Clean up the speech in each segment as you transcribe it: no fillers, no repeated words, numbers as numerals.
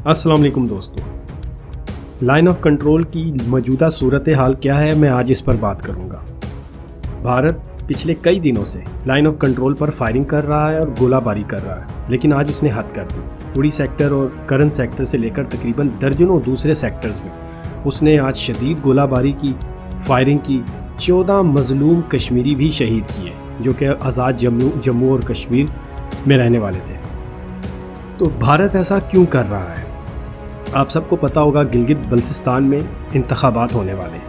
अस्सलाम वालेकुम दोस्तों, लाइन ऑफ कंट्रोल की मौजूदा सूरत हाल क्या है, मैं आज इस पर बात करूंगा। भारत पिछले कई दिनों से लाइन ऑफ कंट्रोल पर फायरिंग कर रहा है और गोलाबारी कर रहा है, लेकिन आज उसने हद कर दी। उड़ी सेक्टर और करन सेक्टर से लेकर तकरीबन दर्जनों दूसरे सेक्टर्स में उसने आज शदीद गोलाबारी की, फायरिंग की। 14 मजलूम कश्मीरी भी शहीद किए जो कि आज़ाद जम्मू और कश्मीर में रहने वाले थे। तो भारत ऐसा क्यों कर रहा है? आप सबको पता होगा गिलगित बल्तिस्तान में इंतखाबात होने वाले हैं।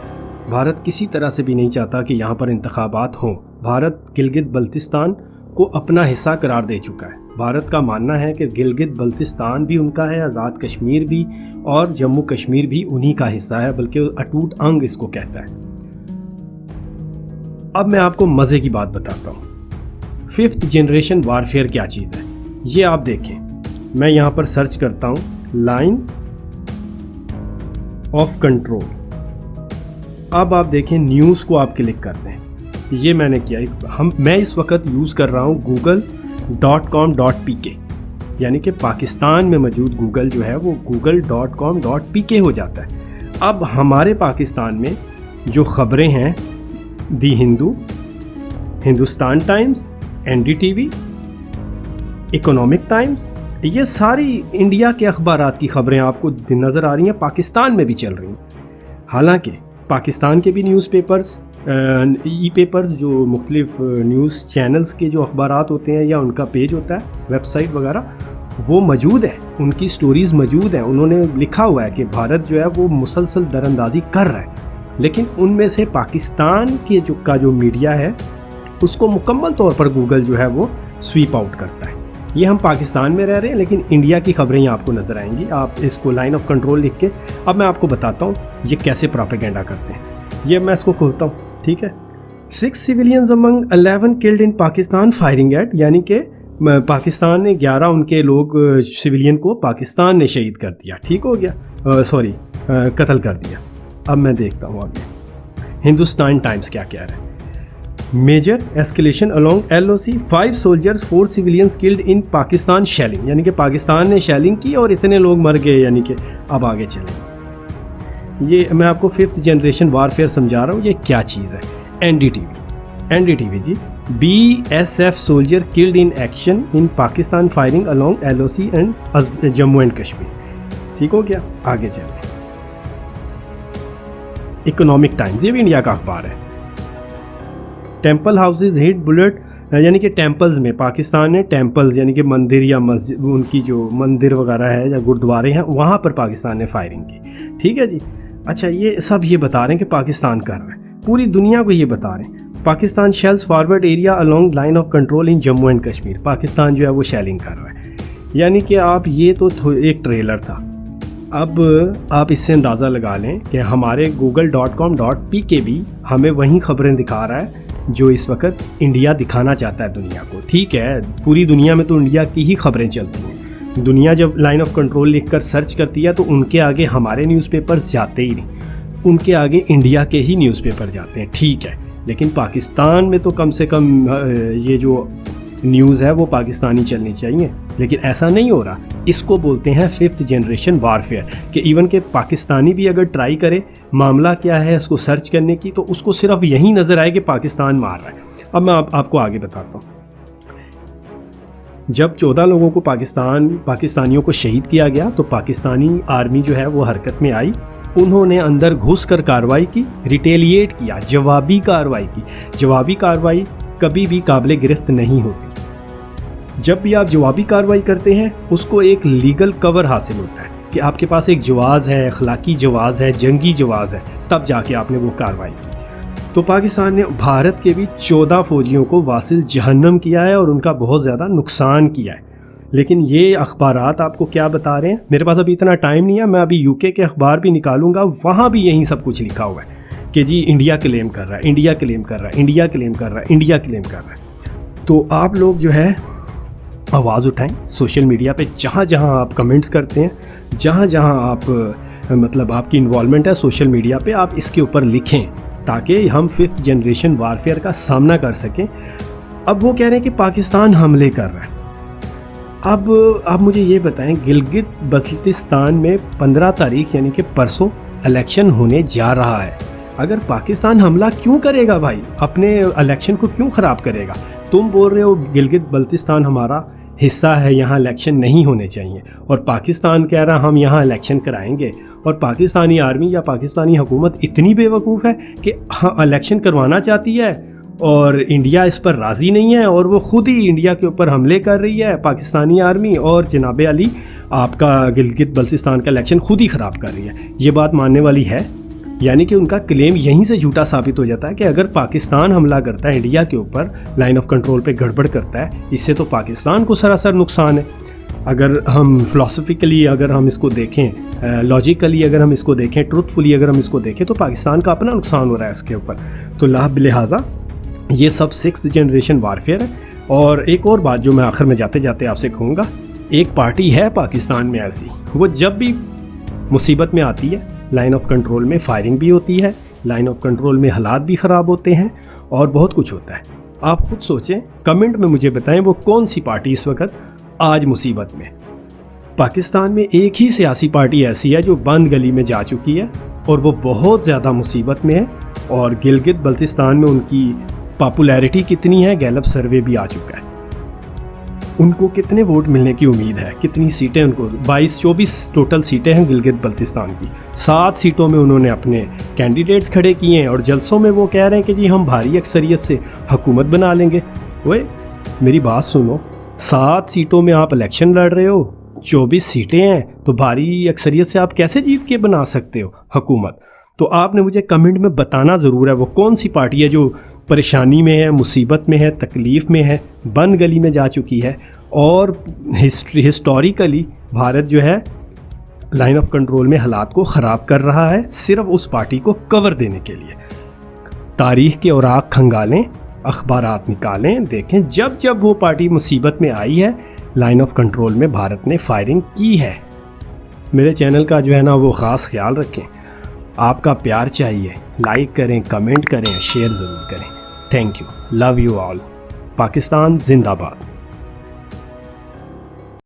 भारत किसी तरह से भी नहीं चाहता कि यहाँ पर इंतखाबात हों। भारत गिलगित बल्तिस्तान को अपना हिस्सा करार दे चुका है। भारत का मानना है कि गिलगित बल्तिस्तान भी उनका है, आज़ाद कश्मीर भी और जम्मू कश्मीर भी उन्हीं का हिस्सा है, बल्कि अटूट अंग इसको कहता है। अब मैं आपको मज़े की बात बताता हूँ। 5th जनरेशन वारफेयर क्या चीज़ है ये आप देखें। मैं यहाँ पर सर्च करता हूँ लाइन ऑफ कंट्रोल। अब आप देखें, न्यूज़ को आप क्लिक कर दें। ये मैंने किया। मैं इस वक्त यूज़ कर रहा हूँ google.com.pk, यानी कि पाकिस्तान में मौजूद गूगल जो है वो google.com.pk हो जाता है। अब हमारे पाकिस्तान में जो ख़बरें हैं, the Hindu, Hindustan Times, NDTV, Economic Times, ये सारी इंडिया के अखबारात की ख़बरें आपको नज़र आ रही हैं, पाकिस्तान में भी चल रही हैं। हालांकि पाकिस्तान के भी न्यूज़पेपर्स, ई-पेपर्स, जो मुख्तलिफ न्यूज़ चैनल्स के जो अखबारात होते हैं या उनका पेज होता है, वेबसाइट वगैरह, वो मौजूद है, उनकी स्टोरीज़ मौजूद हैं। उन्होंने लिखा हुआ है कि भारत जो है वो मुसलसल दरअंदाज़ी कर रहा है, लेकिन उनमें से पाकिस्तान के जो मीडिया है उसको मुकम्मल तौर पर गूगल जो है वो स्वीप आउट करता है। ये हम पाकिस्तान में रह रहे हैं, लेकिन इंडिया की खबरें ही आपको नज़र आएंगी। आप इसको लाइन ऑफ कंट्रोल लिख के, अब मैं आपको बताता हूँ ये कैसे प्रोपेगेंडा करते हैं। ये मैं इसको खोलता हूँ, ठीक है। 6 civilians among 11 killed in Pakistan firing at, यानी कि पाकिस्तान ने 11 उनके लोग सिविलियन को पाकिस्तान ने शहीद कर दिया, ठीक हो गया, कत्ल कर दिया। अब मैं देखता हूँ आगे हिंदुस्तान टाइम्स क्या कह रहा है। Major escalation along LOC, 5 soldiers 4 civilians killed in Pakistan shelling, यानी कि पाकिस्तान ने शेलिंग की और इतने लोग मर गए, यानी कि अब आगे चलें। ये मैं आपको 5th जनरेशन वारफेयर समझा रहा हूँ, ये क्या चीज़ है। NDTV ji, BSF soldier killed in action in Pakistan firing along LOC and Jammu and Kashmir, ठीक हो गया। आगे चलें। इकोनॉमिक टाइम्स, ये भी इंडिया का अखबार है। टेम्पल हाउसेज हिट बुलेट, यानी कि टेम्पल्स में पाकिस्तान ने टेम्पल्स यानी कि मंदिर या मस्जिद, उनकी जो मंदिर वगैरह है या गुरुद्वारे हैं, वहाँ पर पाकिस्तान ने फायरिंग की, ठीक है जी। अच्छा, ये सब ये बता रहे हैं कि पाकिस्तान कर रहा है, पूरी दुनिया को ये बता रहे हैं। Pakistan shells forward area along line of control in Jammu and Kashmir, Pakistan जो है वो शेलिंग कर रहा है। यानी कि आप ये तो एक ट्रेलर था। अब आप इससे अंदाज़ा लगा लें कि हमारे google.com.pk भी हमें वही खबरें दिखा रहा है जो इस वक्त इंडिया दिखाना चाहता है दुनिया को, ठीक है। पूरी दुनिया में तो इंडिया की ही खबरें चलती हैं। दुनिया जब लाइन ऑफ कंट्रोल लिखकर सर्च करती है तो उनके आगे हमारे न्यूज़पेपर्स जाते ही नहीं, उनके आगे इंडिया के ही न्यूज़पेपर जाते हैं, ठीक है। लेकिन पाकिस्तान में तो कम से कम ये जो न्यूज़ है वो पाकिस्तानी चलनी चाहिए, लेकिन ऐसा नहीं हो रहा। इसको बोलते हैं 5th जनरेशन वारफेयर, कि इवन के पाकिस्तानी भी अगर ट्राई करे मामला क्या है इसको सर्च करने की, तो उसको सिर्फ यही नज़र आए कि पाकिस्तान मार रहा है। अब मैं आपको आगे बताता हूँ। जब 14 लोगों को पाकिस्तानियों को शहीद किया गया तो पाकिस्तानी आर्मी जो है वो हरकत में आई। उन्होंने अंदर घुस कर कार्रवाई की, रिटेलिएट किया, जवाबी कार्रवाई की। जवाबी कार्रवाई कभी भी काबिल गिरफ्त नहीं होती। जब भी आप जवाबी कार्रवाई करते हैं उसको एक लीगल कवर हासिल होता है कि आपके पास एक जवाज़ है, अखलाकी जवाज़ है, जंगी जवाज़ है, तब जाके आपने वो कार्रवाई की। तो पाकिस्तान ने भारत के भी 14 फ़ौजियों को वासिल जहन्नम किया है और उनका बहुत ज़्यादा नुकसान किया है। लेकिन ये अखबारात आपको क्या बता रहे हैं, मेरे पास अभी इतना टाइम नहीं है, मैं अभी UK के अखबार भी निकालूंगा, वहाँ भी यही सब कुछ लिखा हुआ है कि जी इंडिया क्लेम कर रहा है, इंडिया क्लेम कर रहा है, इंडिया क्लेम कर रहा है, इंडिया क्लेम कर रहा है। तो आप लोग जो है आवाज़ उठाएं सोशल मीडिया पे, जहाँ जहाँ आप कमेंट्स करते हैं, जहाँ जहाँ आप मतलब आपकी इन्वॉल्वमेंट है सोशल मीडिया पे, आप इसके ऊपर लिखें ताकि हम 5th जनरेशन वारफेयर का सामना कर सकें। अब वो कह रहे हैं कि पाकिस्तान हमले कर रहा है। اب آپ مجھے یہ بتائیں، گلگت بلتستان میں 15 تاریخ یعنی کہ پرسوں الیکشن ہونے جا رہا ہے. اگر پاکستان حملہ کیوں کرے گا بھائی، اپنے الیکشن کو کیوں خراب کرے گا؟ تم بول رہے ہو گلگت بلتستان ہمارا حصہ ہے، یہاں الیکشن نہیں ہونے چاہیے، اور پاکستان کہہ رہا ہم یہاں الیکشن کرائیں گے، اور پاکستانی آرمی یا پاکستانی حکومت اتنی بے وقوف ہے کہ الیکشن کروانا چاہتی ہے اور انڈیا اس پر راضی نہیں ہے، اور وہ خود ہی انڈیا کے اوپر حملے کر رہی ہے پاکستانی آرمی، اور جناب علی آپ کا گلگت بلتستان کا الیکشن خود ہی خراب کر رہی ہے. یہ بات ماننے والی ہے؟ یعنی کہ ان کا کلیم یہیں سے جھوٹا ثابت ہو جاتا ہے کہ اگر پاکستان حملہ کرتا ہے انڈیا کے اوپر، لائن آف کنٹرول پہ گڑبڑ کرتا ہے، اس سے تو پاکستان کو سراسر نقصان ہے. اگر ہم فلسفیکلی اگر ہم اس کو دیکھیں، لاجیکلی اگر ہم اس کو دیکھیں، ٹروتھفلی اگر ہم اس کو دیکھیں، تو پاکستان کا اپنا نقصان ہو رہا ہے اس کے اوپر. تو لہٰذا یہ سب 6th جنریشن وارفیئر ہے. اور ایک اور بات جو میں آخر میں جاتے جاتے آپ سے کہوں گا، ایک پارٹی ہے پاکستان میں ایسی، وہ جب بھی مصیبت میں آتی ہے لائن آف کنٹرول میں فائرنگ بھی ہوتی ہے، لائن آف کنٹرول میں حالات بھی خراب ہوتے ہیں، اور بہت کچھ ہوتا ہے. آپ خود سوچیں، کمنٹ میں مجھے بتائیں وہ کون سی پارٹی اس وقت آج مصیبت میں. پاکستان میں ایک ہی سیاسی پارٹی ایسی ہے جو بند گلی میں جا چکی ہے اور وہ بہت زیادہ مصیبت میں ہے، اور گلگت بلتستان میں ان کی پاپولیرٹی کتنی ہے، گیلپ سروے بھی آ چکا ہے. ان کو کتنے ووٹ ملنے کی امید ہے، کتنی سیٹیں ان کو؟ 24 ٹوٹل سیٹیں ہیں گلگت بلتستان کی. 7 سیٹوں میں انہوں نے اپنے کینڈیڈیٹس کھڑے کیے ہیں، اور جلسوں میں وہ کہہ رہے ہیں کہ جی ہم بھاری اکثریت سے حکومت بنا لیں گے. وہ میری بات سنو، 7 سیٹوں میں آپ الیکشن لڑ رہے ہو، 24 سیٹیں ہیں، تو بھاری اکثریت سے آپ کیسے جیت کے بنا سکتے ہو حکومت؟ تو آپ نے مجھے کمنٹ میں بتانا ضرور ہے وہ کون سی پارٹی ہے جو پریشانی میں ہے، مصیبت میں ہے، تکلیف میں ہے، بند گلی میں جا چکی ہے، اور ہسٹوریکلی بھارت جو ہے لائن آف کنٹرول میں حالات کو خراب کر رہا ہے صرف اس پارٹی کو کور دینے کے لیے. تاریخ کے اوراق کھنگالیں، اخبارات نکالیں، دیکھیں جب جب وہ پارٹی مصیبت میں آئی ہے لائن آف کنٹرول میں بھارت نے فائرنگ کی ہے. میرے چینل کا جو ہے نا وہ خاص خیال رکھیں. آپ کا پیار چاہیے، لائک کریں، کمنٹ کریں، شیئر ضرور کریں. Thank you, love you all. Pakistan زندہ باد.